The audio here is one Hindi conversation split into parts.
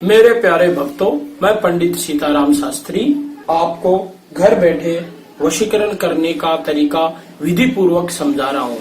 मेरे प्यारे भक्तों, मैं पंडित सीताराम शास्त्री आपको घर बैठे वशीकरण करने का तरीका विधि पूर्वक समझा रहा हूँ।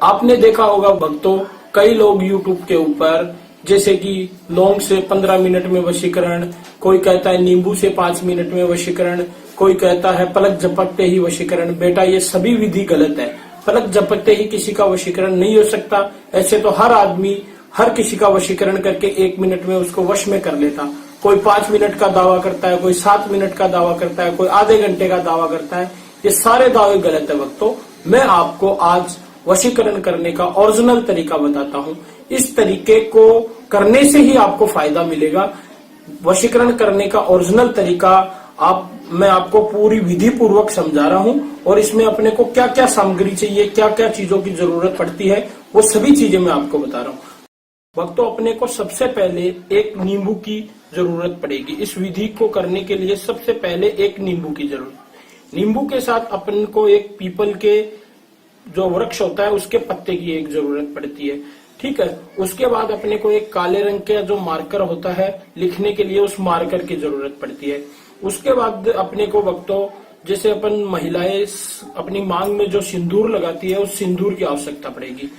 आपने देखा होगा भक्तों, कई लोग YouTube के ऊपर जैसे कि लौंग से 15 मिनट में वशीकरण, कोई कहता है नींबू से 5 मिनट में वशीकरण, कोई कहता है पलक झपकते ही वशीकरण। बेटा, ये सभी विधि गलत है। पलक झपकते ही किसी का वशीकरण नहीं हो सकता। ऐसे तो हर आदमी हर किसी का वशीकरण करके 1 मिनट में उसको वश में कर लेता। कोई 5 मिनट का दावा करता है, कोई 7 मिनट का दावा करता है, कोई आधे घंटे का दावा करता है। ये सारे दावे गलत है भक्तों। मैं आपको आज वशीकरण करने का ओरिजिनल तरीका बताता हूँ। इस तरीके को करने से ही आपको फायदा मिलेगा। वशीकरण करने का ओरिजिनल तरीका मैं आपको पूरी विधि पूर्वक समझा रहा हूँ, और इसमें अपने को क्या क्या सामग्री चाहिए, क्या क्या चीजों की जरूरत पड़ती है, वो सभी चीजें मैं आपको बता रहा हूँ। भक्तों, अपने को सबसे पहले एक नींबू की जरूरत पड़ेगी। इस विधि को करने के लिए सबसे पहले एक नींबू की जरूरत। नींबू के साथ अपन को एक पीपल के जो वृक्ष होता है उसके पत्ते की एक जरूरत पड़ती है। ठीक है। उसके बाद अपने को एक काले रंग का जो मार्कर होता है लिखने के लिए, उस मार्कर की जरूरत पड़ती है। उसके बाद अपने को भक्तों, जैसे अपन महिलाएं अपनी मांग में जो सिंदूर लगाती है, उस सिंदूर की आवश्यकता पड़ेगी।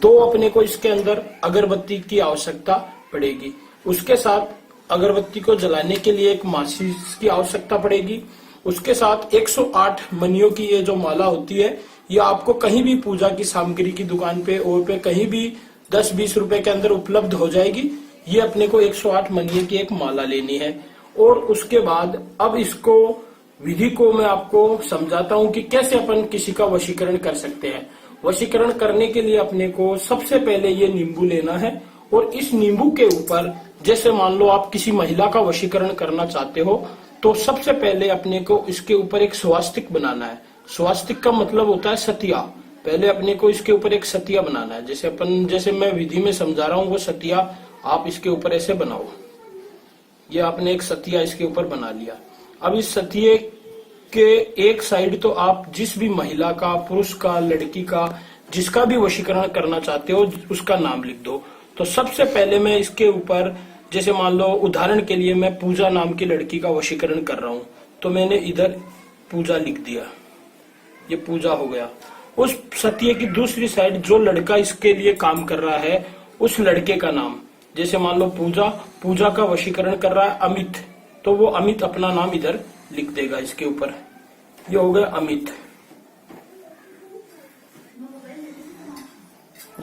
2 अपने को इसके अंदर अगरबत्ती की आवश्यकता पड़ेगी। उसके साथ अगरबत्ती को जलाने के लिए एक माचिस की आवश्यकता पड़ेगी। उसके साथ 108 मनियों की ये जो माला होती है, ये आपको कहीं भी पूजा की सामग्री की दुकान पे और पे कहीं भी 10-20 रुपए के अंदर उपलब्ध हो जाएगी। ये अपने को 108 मनियों की एक माला लेनी है। और उसके बाद अब इसको विधि को मैं आपको समझाता हूँ कि कैसे अपन किसी का वशीकरण कर सकते हैं। वशीकरण करने के लिए अपने को सबसे पहले ये नींबू लेना है, और इस नींबू के ऊपर, जैसे मान लो आप किसी महिला का वशीकरण करना चाहते हो, तो सबसे पहले अपने को इसके ऊपर एक स्वास्तिक बनाना है। स्वास्तिक का मतलब होता है सतिया। पहले अपने को इसके ऊपर एक सतिया बनाना है। जैसे मैं विधि में समझा रहा हूँ, वो सतिया आप इसके ऊपर ऐसे बनाओ। ये आपने एक सतिया इसके ऊपर बना लिया। अब इस सतिये के एक साइड तो आप जिस भी महिला का, पुरुष का, लड़की का, जिसका भी वशीकरण करना चाहते हो, उसका नाम लिख दो। तो सबसे पहले मैं इसके ऊपर, जैसे मान लो उदाहरण के लिए मैं पूजा नाम की लड़की का वशीकरण कर रहा हूँ, तो मैंने इधर पूजा लिख दिया। ये पूजा हो गया। उस सतिये की दूसरी साइड जो लड़का इसके लिए काम कर रहा है, उस लड़के का नाम, जैसे मान लो पूजा का वशीकरण कर रहा है अमित, तो वो अमित अपना नाम इधर लिख देगा इसके ऊपर। ये हो गया अमित।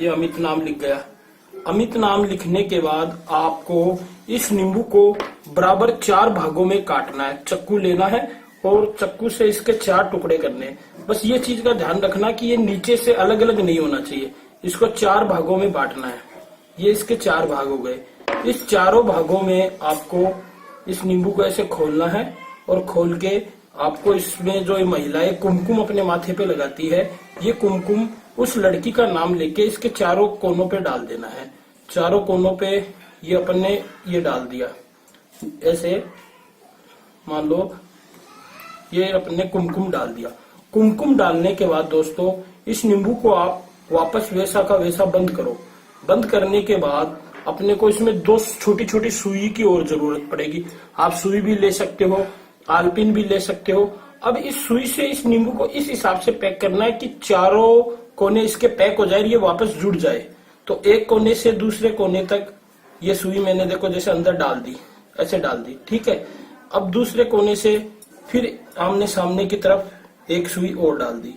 ये अमित नाम लिख गया। अमित नाम लिखने के बाद आपको इस नींबू को बराबर 4 भागों में काटना है। चक्कू लेना है और चक्कू से इसके 4 टुकड़े करने हैं। बस ये चीज का ध्यान रखना कि ये नीचे से अलग अलग नहीं होना चाहिए। इसको 4 भागों में बांटना है। ये इसके 4 भाग हो गए। इस चारों भागों में आपको इस नींबू को ऐसे खोलना है, और खोल के आपको इसमें जो महिलाएं कुमकुम अपने माथे पे लगाती है, ये कुमकुम उस लड़की का नाम लेके इसके चारों कोनों पे डाल देना है। चारों कोनों पे ये अपन ने ये डाल दिया। ऐसे मान लो ये अपन ने कुमकुम डाल दिया। कुमकुम डालने के बाद दोस्तों, इस नींबू को आप वापस वैसा का वैसा बंद करो। बंद करने के बाद अपने को इसमें 2 छोटी छोटी सुई की और जरूरत पड़ेगी। आप सुई भी ले सकते हो, आलपिन भी ले सकते हो। अब इस सुई से इस नींबू को इस हिसाब से पैक करना है कि चारों कोने इसके पैक हो जाए, ये वापस जुड़ जाए। तो एक कोने से दूसरे कोने तक ये सुई मैंने देखो जैसे अंदर डाल दी, ऐसे डाल दी। ठीक है। अब दूसरे कोने से फिर आमने सामने की तरफ एक सुई और डाल दी।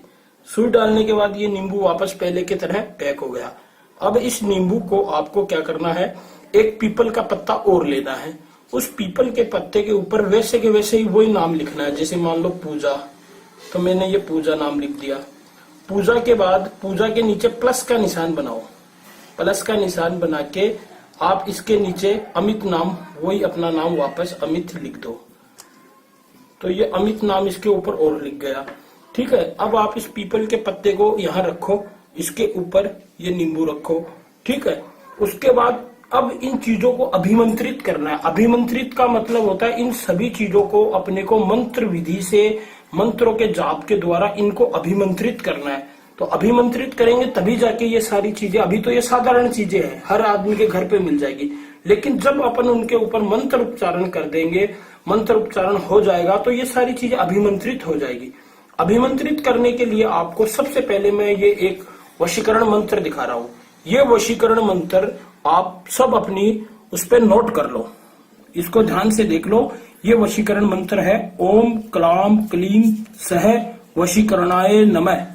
सुई डालने के बाद ये नींबू वापस पहले की तरह पैक हो गया। अब इस नींबू को आपको क्या करना है, एक पीपल का पत्ता और लेना है। उस पीपल के पत्ते के ऊपर वैसे के वैसे ही वही नाम लिखना है। जैसे मान लो पूजा, तो मैंने ये पूजा नाम लिख दिया। पूजा के बाद पूजा के नीचे प्लस का निशान बनाओ। प्लस का निशान बना के आप इसके नीचे अमित नाम, वही अपना नाम वापस अमित लिख दो। तो ये अमित नाम इसके ऊपर और लिख गया। ठीक है। अब आप इस पीपल के पत्ते को यहाँ रखो, इसके ऊपर ये नींबू रखो। ठीक है। उसके बाद अब इन चीजों को अभिमंत्रित करना है। अभिमंत्रित का मतलब होता है इन सभी चीजों को अपने को मंत्र विधि से, मंत्रों के जाप के द्वारा इनको अभिमंत्रित करना है। तो अभिमंत्रित करेंगे तभी जाके ये सारी चीजें, अभी तो ये साधारण चीजें हैं, हर आदमी के घर पे मिल जाएगी। लेकिन जब अपन उनके ऊपर मंत्र उच्चारण कर देंगे, मंत्र उच्चारण हो जाएगा तो ये सारी चीजें अभिमंत्रित हो जाएगी। अभिमंत्रित करने के लिए आपको सबसे पहले मैं ये एक वशीकरण मंत्र दिखा रहा हूं। ये वशीकरण मंत्र आप सब अपनी उस पर नोट कर लो, इसको ध्यान से देख लो। ये वशीकरण मंत्र है ओम क्लाम क्लीम सह वशीकरणाय नमः।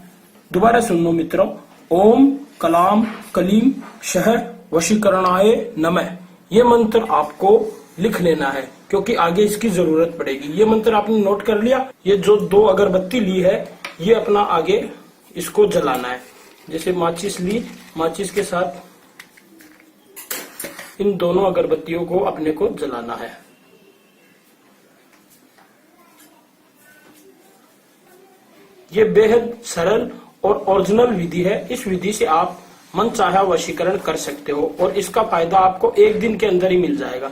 दोबारा सुन लो मित्रों, ओम कलाम कलीम शह वशीकरणाय नमः। ये मंत्र आपको लिख लेना है क्योंकि आगे इसकी जरूरत पड़ेगी। ये मंत्र आपने नोट कर लिया। ये जो 2 अगरबत्ती ली है ये अपना आगे इसको जलाना है। जैसे माचिस ली, माचिस के साथ इन दोनों अगरबत्तियों को अपने को जलाना है। ये बेहद सरल और ओरिजिनल विधि है। इस विधि से आप मन चाहा वशीकरण कर सकते हो और इसका फायदा आपको 1 दिन के अंदर ही मिल जाएगा।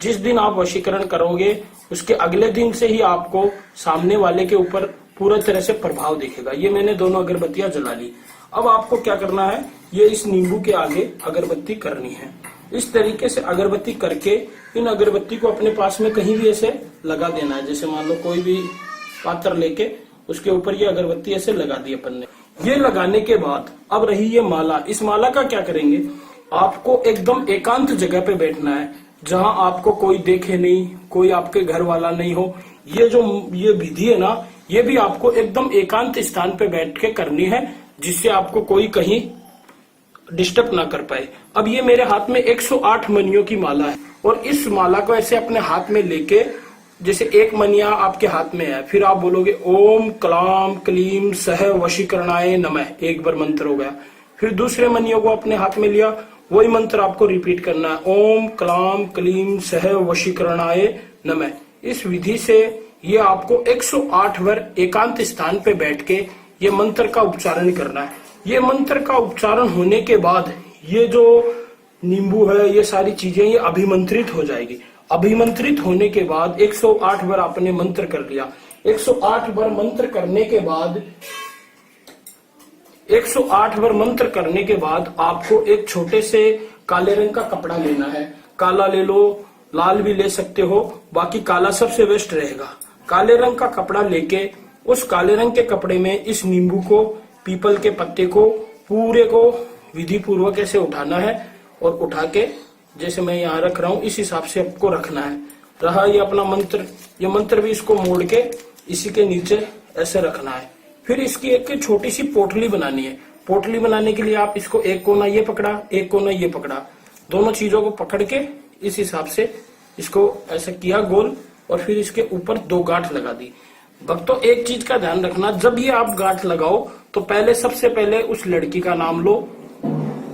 जिस दिन आप वशीकरण करोगे उसके अगले दिन से ही आपको सामने वाले के ऊपर पूरा तरह से प्रभाव दिखेगा। ये मैंने दोनों अगरबत्तियां जला ली। अब आपको क्या करना है, ये इस नींबू के आगे अगरबत्ती करनी है। इस तरीके से अगरबत्ती करके इन अगरबत्ती को अपने पास में कहीं भी ऐसे लगा देना है। जैसे मान लो कोई भी पात्र लेके उसके ऊपर ये अगरबत्ती ऐसे लगा दी अपन ने। ये लगाने के बाद अब रही ये माला। इस माला का क्या करेंगे, आपको एकदम एकांत जगह पे बैठना है जहां आपको कोई देखे नहीं, कोई आपके घर वाला नहीं हो। ये विधि है ना, ये भी आपको एकदम एकांत स्थान पे बैठ के करनी है जिससे आपको कोई कहीं डिस्टर्ब ना कर पाए। अब ये मेरे हाथ में 108 मनियों की माला है और इस माला को ऐसे अपने हाथ में लेके, जैसे एक मनिया आपके हाथ में है, फिर आप बोलोगे ओम क्लाम क्लीम सह वशीकरणाय नमः, एक बार मंत्र हो गया। फिर दूसरे मनियों को अपने हाथ में लिया, वही मंत्र आपको रिपीट करना है ओम क्लाम क्लीम सह वशीकरणाय नमः। इस विधि से ये आपको 108 बार एकांत स्थान पे बैठ के ये मंत्र का उच्चारण करना है। ये मंत्र का उच्चारण होने के बाद ये जो नींबू है, ये सारी चीजें ये अभिमंत्रित हो जाएगी। अभिमंत्रित होने के बाद 108 बार आपने मंत्र कर लिया। 108 बार मंत्र करने के बाद 108 बार मंत्र करने के बाद आपको एक छोटे से काले रंग का कपड़ा लेना है। काला ले लो, लाल भी ले सकते हो, बाकी काला सबसे बेस्ट रहेगा। काले रंग का कपड़ा लेके उस काले रंग के कपड़े में इस नींबू को, पीपल के पत्ते को पूरे को विधि पूर्वक ऐसे उठाना है और उठा के जैसे मैं यहाँ रख रहा हूँ इस हिसाब से आपको रखना है। रहा ये अपना मंत्र, ये मंत्र भी इसको मोड़ के इसी के नीचे ऐसे रखना है। फिर इसकी एक छोटी सी पोटली बनानी है। पोटली बनाने के लिए आप इसको एक कोना ये पकड़ा, एक कोना ये पकड़ा, दोनों चीजों को पकड़ के इस हिसाब से इसको ऐसा किया गोल और फिर इसके ऊपर 2 गांठ लगा दी। भक्तों एक चीज का ध्यान रखना, जब ये आप गांठ लगाओ तो पहले सबसे पहले उस लड़की का नाम लो,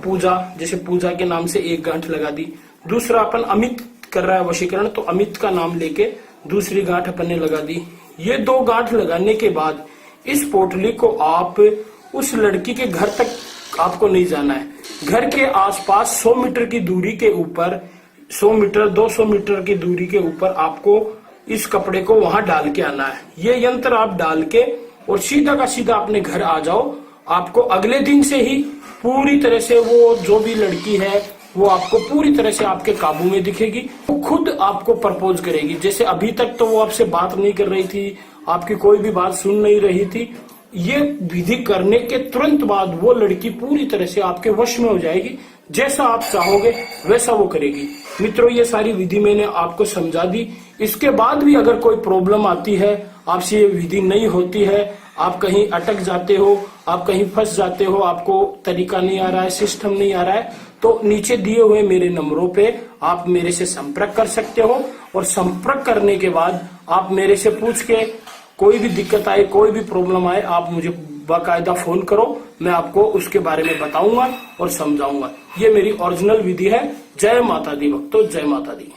पूजा, जैसे पूजा के नाम से 1 गांठ लगा दी। दूसरा अपन अमित कर रहा है वशीकरण, तो अमित का नाम लेके दूसरी गांठ अपन ने लगा दी। ये 2 गांठ लगाने के बाद इस पोटली को आप उस लड़की के घर तक आपको नहीं जाना है। घर के आसपास 100 मीटर की दूरी के ऊपर, 100 मीटर 200 मीटर की दूरी के ऊपर आपको इस कपड़े को वहां डाल के आना है। ये यंत्र आप डाल के और सीधा का सीधा अपने घर आ जाओ। आपको अगले दिन से ही पूरी तरह से वो जो भी लड़की है वो आपको पूरी तरह से आपके काबू में दिखेगी। वो खुद आपको प्रपोज करेगी। जैसे अभी तक तो वो आपसे बात नहीं कर रही थी, आपकी कोई भी बात सुन नहीं रही थी, ये विधि करने के तुरंत बाद वो लड़की पूरी तरह से आपके वश में हो जाएगी। जैसा आप चाहोगे वैसा वो करेगी। मित्रों ये सारी विधि मैंने आपको समझा दी। इसके बाद भी अगर कोई प्रॉब्लम आती है, आपसे ये विधि नहीं होती है, आप कहीं अटक जाते हो, आप कहीं फंस जाते हो, आपको तरीका नहीं आ रहा है, सिस्टम नहीं आ रहा है, तो नीचे दिए हुए मेरे नंबरों पे आप मेरे से संपर्क कर सकते हो। और संपर्क करने के बाद आप मेरे से पूछ के कोई भी दिक्कत आए, कोई भी प्रॉब्लम आए, आप मुझे बाकायदा फोन करो, मैं आपको उसके बारे में बताऊंगा और समझाऊंगा। ये मेरी ओरिजिनल विधि है। जय माता दी भक्तों, जय माता दी।